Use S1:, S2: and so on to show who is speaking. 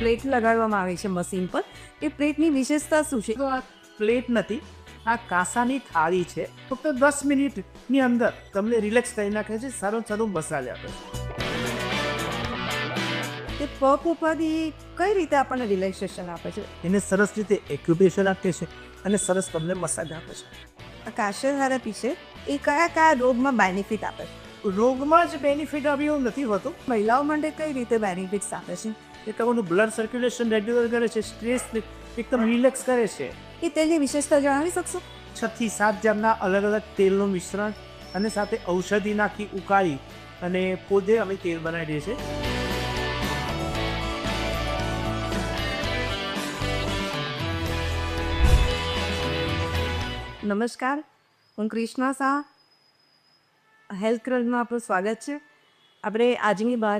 S1: Plate લગાડવામાં આવે છે મશીન પર. એ પ્લેટની વિશેષતા શું છે?
S2: તો આ પ્લેટ નથી, આ કાંસાની થાળી છે. ફક્ત 10 મિનિટની અંદર તમને રિલેક્સ કરી નાખે છે, સારું સારું મસાજ આપે છે.
S1: તે પગ ઉપાડી કઈ રીતે આપણને રિલેક્સેશન આપે છે?
S2: એને સરસ રીતે એક્યુપ્રેશર આપે છે અને સરસ તમને મસાજ આપે છે.
S1: આ કાશર થેરાપી છે એ કયા કયા રોગમાં બેનિફિટ આપે છે?
S2: રોગમાં જ બેનિફિટ આવ્યું એવું નથી હોતું.
S1: મહિલાઓ માટે કઈ રીતે બેનિફિટ્સ આપે છે?
S2: એ તમારું બ્લડ સર્ક્યુલેશન રેગ્યુલર કરે છે, સ્ટ્રેસ એકદમ રિલેક્સ કરે છે.
S1: એ તેની વિશેષતા જણાવી શકશો?
S2: 6 થી 7 જાતના અલગ અલગ તેલનું મિશ્રણ અને સાથે ઔષધિ નાખી ઉકાળી અને પોતે અમે તેલ બનાવી દઈએ છીએ.
S1: નમસ્કાર, હું કૃષ્ણા શાહ. હેલ્થ ક્રબમાં આપણું સ્વાગત છે. આપણે આજની બહાર